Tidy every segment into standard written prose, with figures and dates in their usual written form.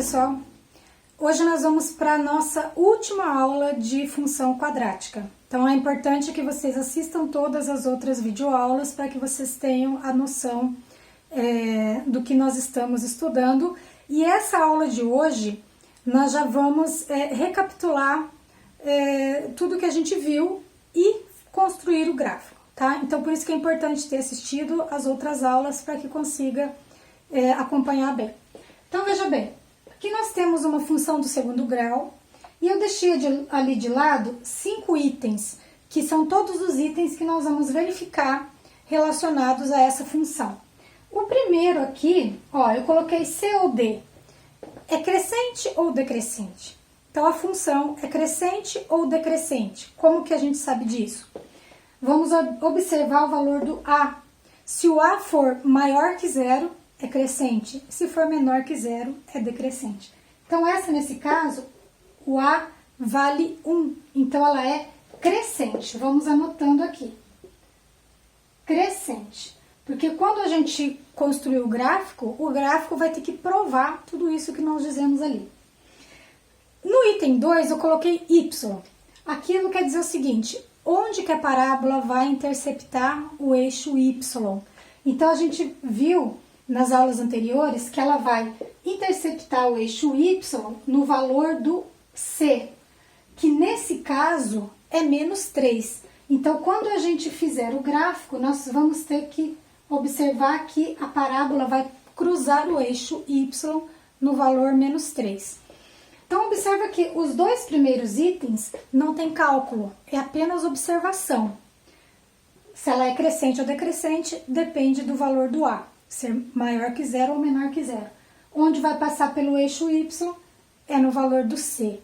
pessoal! Hoje nós vamos para a nossa última aula de função quadrática. Então é importante que vocês assistam todas as outras videoaulas para que vocês tenham a noção do que nós estamos estudando. E essa aula de hoje nós já vamos recapitular tudo que a gente viu e construir o gráfico, tá? Então por isso que é importante ter assistido as outras aulas para que consiga acompanhar bem. Então veja bem, aqui nós temos uma função do segundo grau e eu deixei ali de lado 5 itens, que são todos os itens que nós vamos verificar relacionados a essa função. O primeiro aqui, ó, eu coloquei C ou D. É crescente ou decrescente? Então a função é crescente ou decrescente? Como que a gente sabe disso? Vamos observar o valor do A. Se o A for maior que zero, é crescente. Se for menor que zero, é decrescente. Então, nesse caso, o A vale 1. Então, ela é crescente. Vamos anotando aqui. Crescente. Porque quando a gente construir o gráfico vai ter que provar tudo isso que nós dizemos ali. No item 2, eu coloquei Y. Aquilo quer dizer o seguinte, onde que a parábola vai interceptar o eixo Y? Então, a gente viu nas aulas anteriores que ela vai interceptar o eixo Y no valor do C, que nesse caso é menos 3. Então, quando a gente fizer o gráfico, nós vamos ter que observar que a parábola vai cruzar o eixo Y no valor menos 3. Então, observa que os dois primeiros itens não tem cálculo, é apenas observação. Se ela é crescente ou decrescente, depende do valor do A, ser maior que zero ou menor que zero. Onde vai passar pelo eixo Y é no valor do C.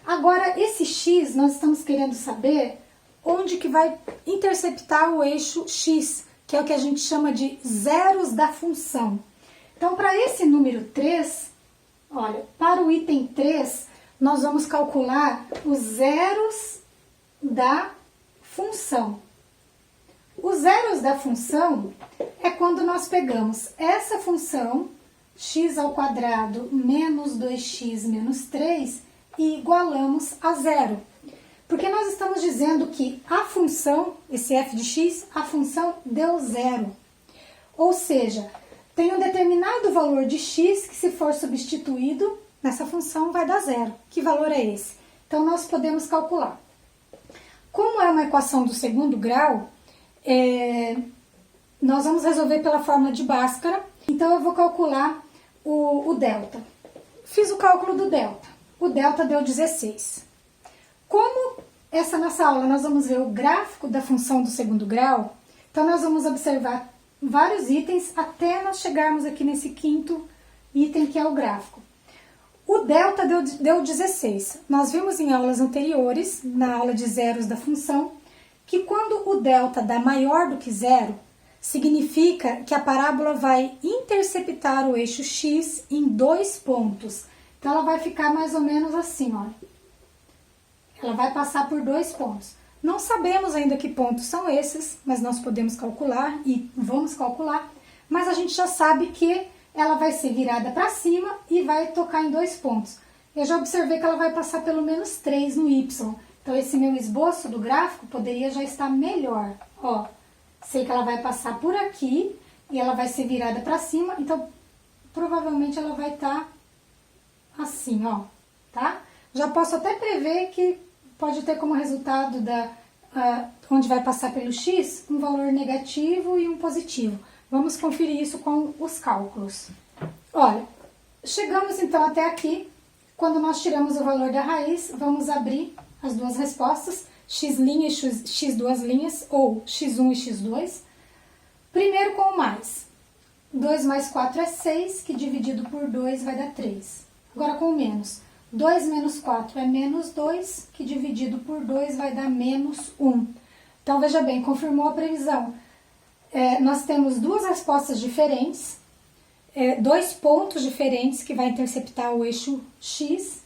Agora, esse X, nós estamos querendo saber onde que vai interceptar o eixo X, que é o que a gente chama de zeros da função. Então, para esse número 3, olha, para o item 3, nós vamos calcular os zeros da função. Os zeros da função é quando nós pegamos essa função, x ao quadrado menos 2x menos 3, e igualamos a zero. Porque nós estamos dizendo que a função, esse f de x, a função deu zero. Ou seja, tem um determinado valor de x que, se for substituído nessa função, vai dar zero. Que valor é esse? Então, nós podemos calcular. Como é uma equação do segundo grau, nós vamos resolver pela fórmula de Bhaskara. Então, eu vou calcular o delta. Fiz o cálculo do delta. O delta deu 16. Como nessa aula nós vamos ver o gráfico da função do segundo grau, então nós vamos observar vários itens até nós chegarmos aqui nesse quinto item, que é o gráfico. O delta deu 16. Nós vimos em aulas anteriores, na aula de zeros da função, que quando o delta dá maior do que zero, significa que a parábola vai interceptar o eixo X em 2 pontos. Então, ela vai ficar mais ou menos assim, ó. Ela vai passar por 2 pontos. Não sabemos ainda que pontos são esses, mas nós podemos calcular e vamos calcular. Mas a gente já sabe que ela vai ser virada para cima e vai tocar em 2 pontos. Eu já observei que ela vai passar pelo menos 3 no Y. Então, esse meu esboço do gráfico poderia já estar melhor. Ó, sei que ela vai passar por aqui e ela vai ser virada para cima. Então, provavelmente ela vai estar assim, ó, tá? Já posso até prever que pode ter como resultado onde vai passar pelo X, um valor negativo e um positivo. Vamos conferir isso com os cálculos. Olha, chegamos então até aqui. Quando nós tiramos o valor da raiz, vamos abrir as duas respostas, x' e x duas linhas, ou x1 e x2. Primeiro com o mais. 2 mais 4 é 6, que dividido por 2 vai dar 3. Agora com o menos. 2 menos 4 é menos 2, que dividido por 2 vai dar menos 1. Então, veja bem, confirmou a previsão. Nós temos duas respostas diferentes, 2 pontos diferentes que vai interceptar o eixo X.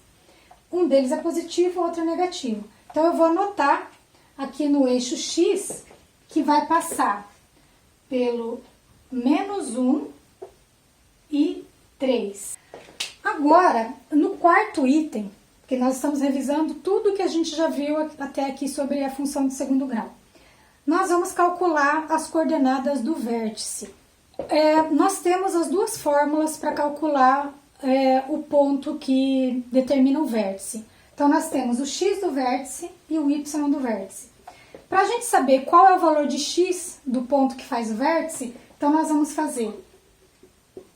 Um deles é positivo, o outro é negativo. Então, eu vou anotar aqui no eixo X que vai passar pelo menos 1 e 3. Agora, no quarto item, que nós estamos revisando tudo que a gente já viu até aqui sobre a função de segundo grau, nós vamos calcular as coordenadas do vértice. Nós temos as duas fórmulas para calcular o ponto que determina o vértice. Então, nós temos o x do vértice e o y do vértice. Para a gente saber qual é o valor de x do ponto que faz o vértice, então nós vamos fazer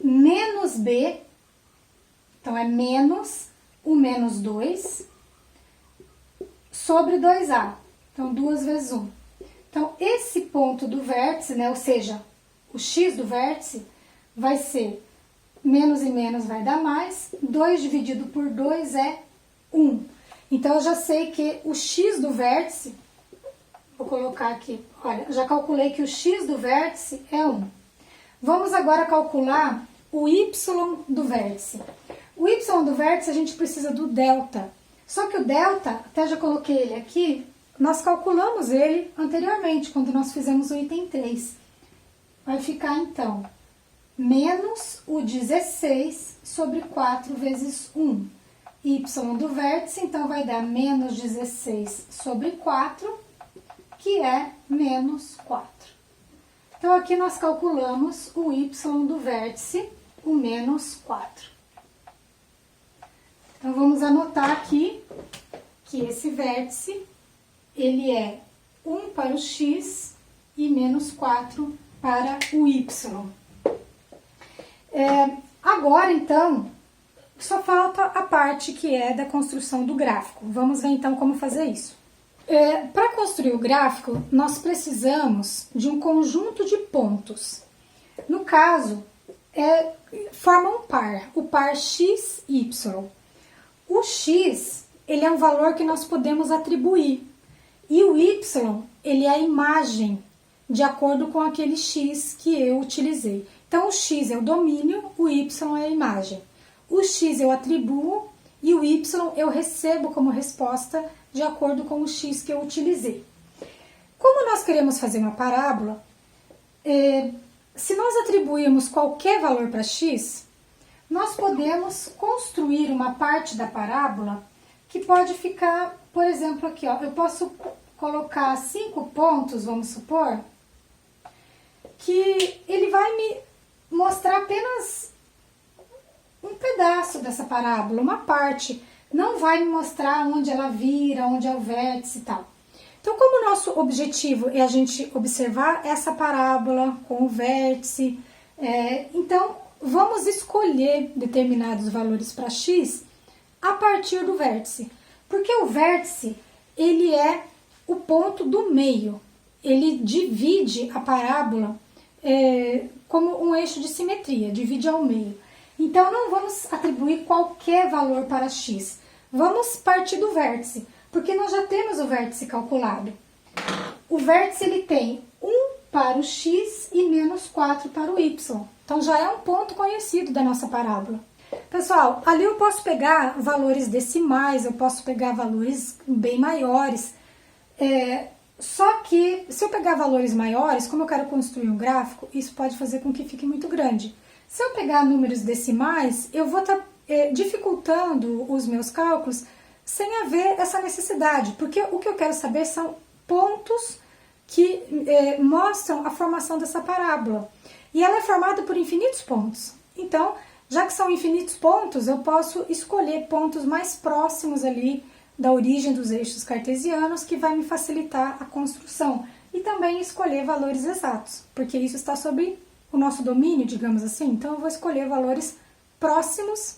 menos b, então é menos o menos 2 sobre 2a, então 2 vezes 1. Então, esse ponto do vértice, né, ou seja, o x do vértice, vai ser menos e menos vai dar mais, 2 dividido por 2 é 1. Então, eu já sei que o x do vértice, vou colocar aqui, olha, já calculei que o x do vértice é 1. Vamos agora calcular o y do vértice. O y do vértice a gente precisa do delta. Só que o delta, até já coloquei ele aqui, nós calculamos ele anteriormente, quando nós fizemos o item 3. Vai ficar então menos o 16 sobre 4 vezes 1. Y do vértice, então vai dar menos 16 sobre 4, que é menos 4. Então, aqui nós calculamos o y do vértice, o menos 4. Então, vamos anotar aqui que esse vértice, ele é 1 para o x e menos 4 para o y. Agora, então, só falta a parte que é da construção do gráfico. Vamos ver, então, como fazer isso. Para construir o gráfico, nós precisamos de um conjunto de pontos. No caso, forma um par, o par x, y. O x, ele é um valor que nós podemos atribuir. E o y, ele é a imagem de acordo com aquele x que eu utilizei. Então, o x é o domínio, o y é a imagem. O x eu atribuo e o y eu recebo como resposta de acordo com o x que eu utilizei. Como nós queremos fazer uma parábola, se nós atribuirmos qualquer valor para x, nós podemos construir uma parte da parábola que pode ficar, por exemplo, aqui, ó, eu posso colocar 5 pontos, vamos supor, que ele vai me mostrar apenas um pedaço dessa parábola, uma parte, não vai me mostrar onde ela vira, onde é o vértice e tal. Então, como o nosso objetivo é a gente observar essa parábola com o vértice, então vamos escolher determinados valores para x a partir do vértice, porque o vértice, ele é o ponto do meio, ele divide a parábola como um eixo de simetria, divide ao meio. Então, não vamos atribuir qualquer valor para x. Vamos partir do vértice, porque nós já temos o vértice calculado. O vértice, ele tem 1 para o x e menos 4 para o y. Então, já é um ponto conhecido da nossa parábola. Pessoal, ali eu posso pegar valores decimais, eu posso pegar valores bem maiores. Só que, se eu pegar valores maiores, como eu quero construir um gráfico, isso pode fazer com que fique muito grande. Se eu pegar números decimais, eu vou estar dificultando os meus cálculos sem haver essa necessidade, porque o que eu quero saber são pontos que mostram a formação dessa parábola. E ela é formada por infinitos pontos. Então, já que são infinitos pontos, eu posso escolher pontos mais próximos ali da origem dos eixos cartesianos, que vai me facilitar a construção. E também escolher valores exatos, porque isso está sob o nosso domínio, digamos assim. Então, eu vou escolher valores próximos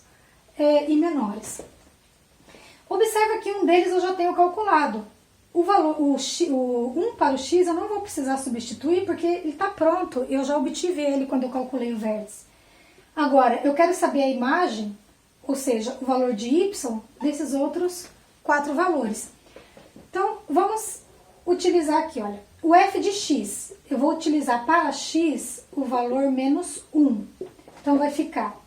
e menores. Observa que um deles eu já tenho calculado. O valor, o 1 para o x eu não vou precisar substituir, porque ele está pronto, eu já obtive ele quando eu calculei o vértice. Agora, eu quero saber a imagem, ou seja, o valor de y desses outros 4 valores. Então, vamos utilizar aqui, olha, o f de x, eu vou utilizar para x o valor menos 1. Então, vai ficar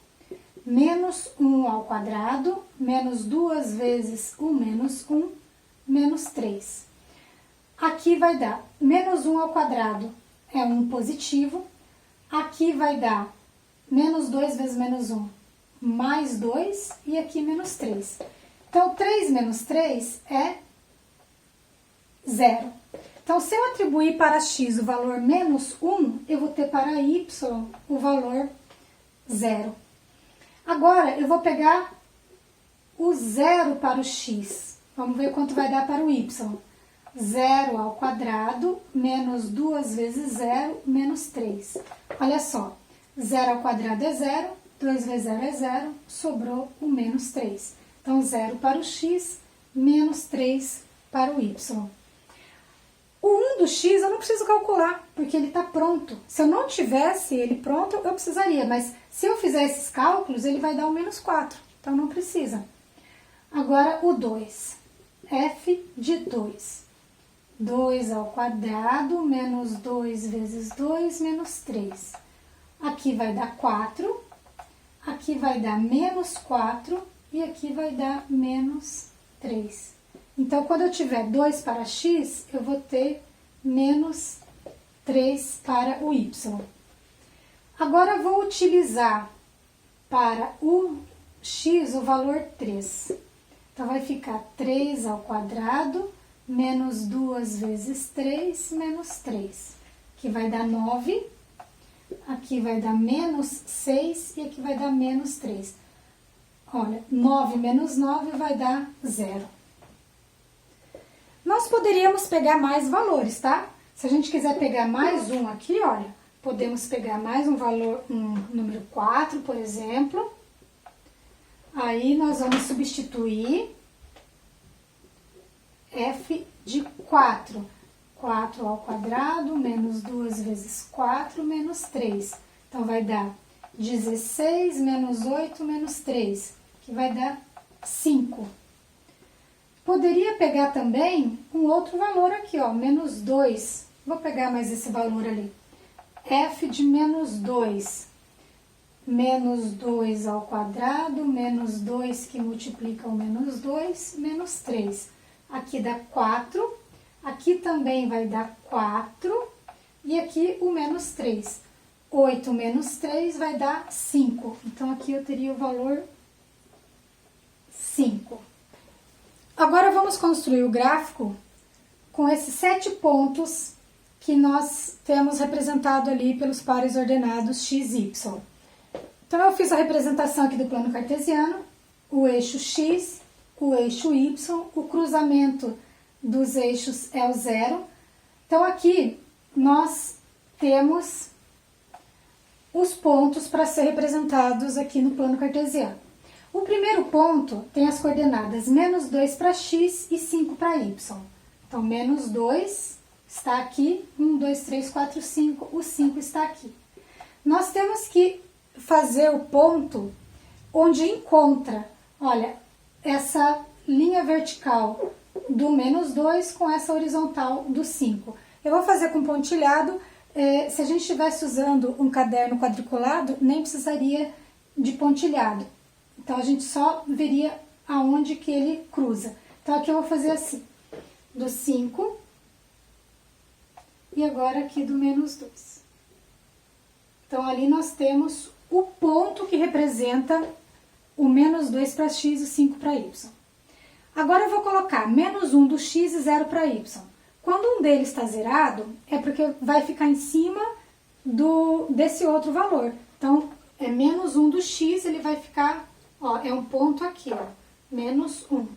menos 1 ao quadrado, menos 2 vezes o menos 1, menos 3. Aqui vai dar menos 1 ao quadrado, é 1 positivo. Aqui vai dar menos 2 vezes menos 1, mais 2 e aqui menos 3. Então, 3 menos 3 é 0. Então, se eu atribuir para x o valor menos 1, eu vou ter para y o valor 0. Agora, eu vou pegar o 0 para o x. Vamos ver quanto vai dar para o y. 0 ao quadrado menos 2 vezes 0 menos 3. Olha só, 0 ao quadrado é 0, 2 vezes 0 é 0, sobrou o menos 3. Então, 0 para o x, menos 3 para o y. O 1 do x eu não preciso calcular, porque ele está pronto. Se eu não tivesse ele pronto, eu precisaria, mas se eu fizer esses cálculos, ele vai dar o menos 4, então não precisa. Agora, o 2, f de 2. 2 ao quadrado, menos 2 vezes 2, menos 3. Aqui vai dar 4, aqui vai dar menos 4 e aqui vai dar menos 3. Então, quando eu tiver 2 para x, eu vou ter menos 3 para o y. Agora, eu vou utilizar para o x o valor 3. Então, vai ficar 3 ao quadrado, menos 2 vezes 3, menos 3. Aqui vai dar 9, aqui vai dar menos 6 e aqui vai dar menos 3. Olha, 9 menos 9 vai dar 0. Nós poderíamos pegar mais valores, tá? Se a gente quiser pegar mais um aqui, olha, podemos pegar mais um valor, um número 4, por exemplo. Aí, nós vamos substituir f de 4. 4 ao quadrado, menos 2 vezes 4, menos 3. Então, vai dar 16 menos 8 menos 3, que vai dar 5. Poderia pegar também um outro valor aqui, ó, menos 2. Vou pegar mais esse valor ali. f de menos 2. Menos 2 ao quadrado, menos 2 que multiplica o menos 2, menos 3. Aqui dá 4, aqui também vai dar 4 e aqui o menos 3. 8 menos 3 vai dar 5. Então, aqui eu teria o valor 5. Agora, vamos construir o gráfico com esses 7 pontos que nós temos representado ali pelos pares ordenados x e y. Então, eu fiz a representação aqui do plano cartesiano, o eixo x, o eixo y, o cruzamento dos eixos é o 0. Então, aqui nós temos os pontos para ser representados aqui no plano cartesiano. O primeiro ponto tem as coordenadas menos 2 para x e 5 para y. Então, menos 2 está aqui, 1, 2, 3, 4, 5, o 5 está aqui. Nós temos que fazer o ponto onde encontra, olha, essa linha vertical do menos 2 com essa horizontal do 5. Eu vou fazer com pontilhado. Se a gente estivesse usando um caderno quadriculado, nem precisaria de pontilhado. Então, a gente só veria aonde que ele cruza. Então, aqui eu vou fazer assim, do 5 e agora aqui do menos 2. Então, ali nós temos o ponto que representa o menos 2 para x e 5 para y. Agora, eu vou colocar menos 1 do x e 0 para y. Quando um deles está zerado, é porque vai ficar em cima desse outro valor. Então, é menos 1 do x, ele vai ficar, ó, é um ponto aqui, ó, menos 1.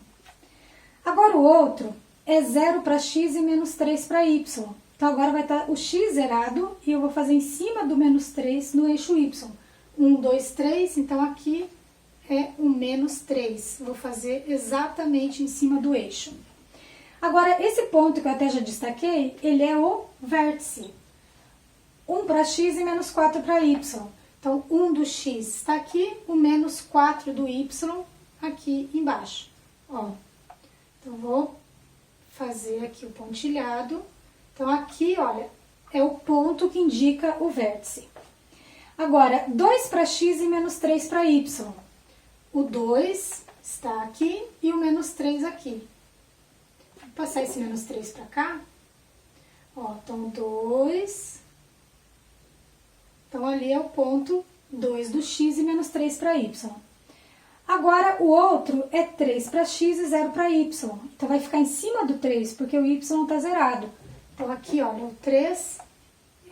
Agora, o outro é 0 para x e menos 3 para y. Então, agora vai estar o x zerado e eu vou fazer em cima do menos 3 no eixo y. 1, 2, 3, então aqui é o menos 3. Vou fazer exatamente em cima do eixo. Agora, esse ponto que eu até já destaquei, ele é o vértice. 1 para x e menos 4 para y. Então, 1 do x está aqui, o menos 4 do y aqui embaixo. Ó, então, vou fazer aqui o pontilhado. Então, aqui, olha, é o ponto que indica o vértice. Agora, 2 para x e menos 3 para y. O 2 está aqui e o menos 3 aqui. Vou passar esse menos 3 para cá. Ó, então, 2. Então, ali é o ponto 2 do x e menos 3 para y. Agora, o outro é 3 para x e 0 para y. Então, vai ficar em cima do 3, porque o y está zerado. Então, aqui, olha, o 3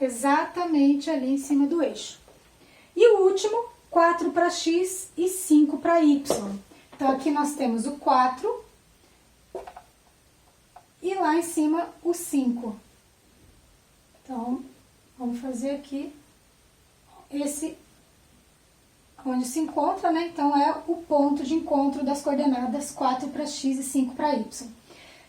exatamente ali em cima do eixo. E o último, 4 para x e 5 para y. Então, aqui nós temos o 4 e lá em cima o 5. Então, vamos fazer aqui esse onde se encontra, né? Então, é o ponto de encontro das coordenadas 4 para x e 5 para y.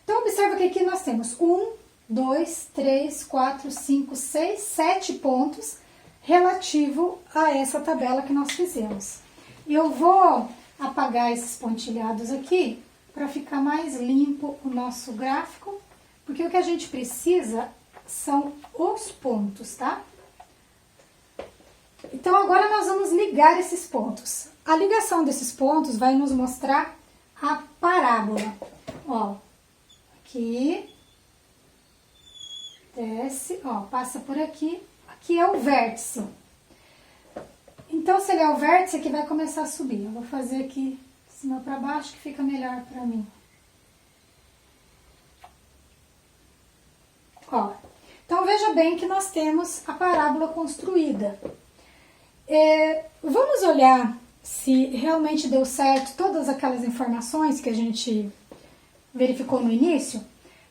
Então, observa que aqui nós temos 1, 2, 3, 4, 5, 6, 7 pontos relativo a essa tabela que nós fizemos. Eu vou apagar esses pontilhados aqui para ficar mais limpo o nosso gráfico, porque o que a gente precisa são os pontos, tá? Então, agora nós vamos ligar esses pontos. A ligação desses pontos vai nos mostrar a parábola. Ó, aqui, desce, ó, passa por aqui. Aqui é o vértice. Então, se ele é o vértice, aqui vai começar a subir. Eu vou fazer aqui de cima para baixo, que fica melhor para mim. Ó, então veja bem que nós temos a parábola construída. Vamos olhar se realmente deu certo todas aquelas informações que a gente verificou no início.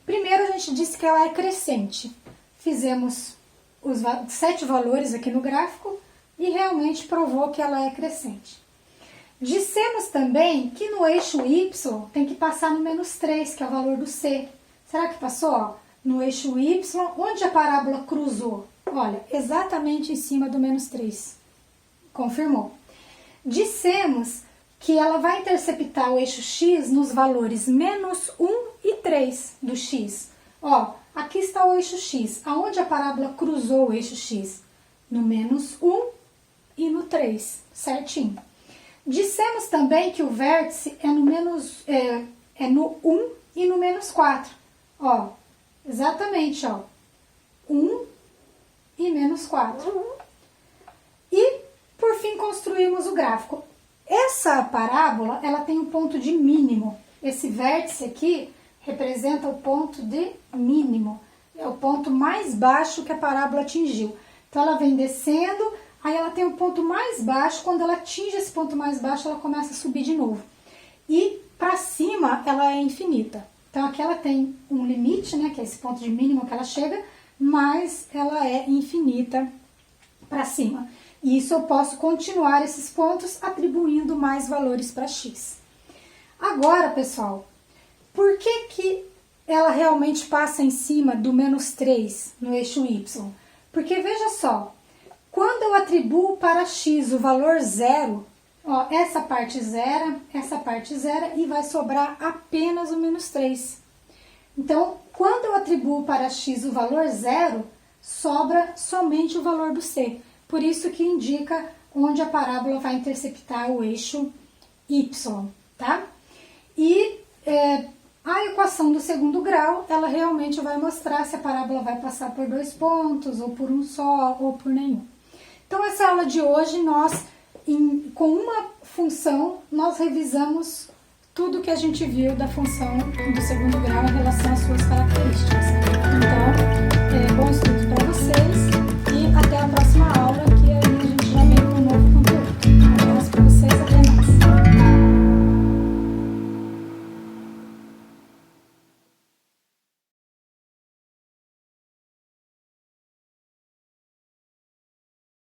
Primeiro, a gente disse que ela é crescente. Fizemos os 7 valores aqui no gráfico e realmente provou que ela é crescente. Dissemos também que no eixo Y tem que passar no menos 3, que é o valor do C. Será que passou? Ó, no eixo Y, onde a parábola cruzou? Olha, exatamente em cima do menos 3. Confirmou. Dissemos que ela vai interceptar o eixo X nos valores menos 1 e 3 do X. Ó, aqui está o eixo X. Aonde a parábola cruzou o eixo X? No menos 1 e no 3, certinho. Dissemos também que o vértice é no 1 e no menos 4. Ó, exatamente, ó. 1 e menos 4. E, por fim, construímos o gráfico. Essa parábola, ela tem um ponto de mínimo. Esse vértice aqui representa o ponto de mínimo. É o ponto mais baixo que a parábola atingiu. Então, ela vem descendo, aí ela tem o ponto mais baixo. Quando ela atinge esse ponto mais baixo, ela começa a subir de novo. E, para cima, ela é infinita. Então, aqui ela tem um limite, né, que é esse ponto de mínimo que ela chega, mas ela é infinita para cima. E isso eu posso continuar esses pontos atribuindo mais valores para x. Agora, pessoal, por que ela realmente passa em cima do menos 3 no eixo y? Porque, veja só, quando eu atribuo para x o valor 0, ó, essa parte zera e vai sobrar apenas o menos 3. Então, quando eu atribuo para x o valor 0, sobra somente o valor do c. Por isso que indica onde a parábola vai interceptar o eixo y, tá? E a equação do segundo grau, ela realmente vai mostrar se a parábola vai passar por 2 pontos, ou por um só, ou por nenhum. Então, essa aula de hoje, com uma função, nós revisamos tudo que a gente viu da função do segundo grau em relação às suas características. Então, bom estudo.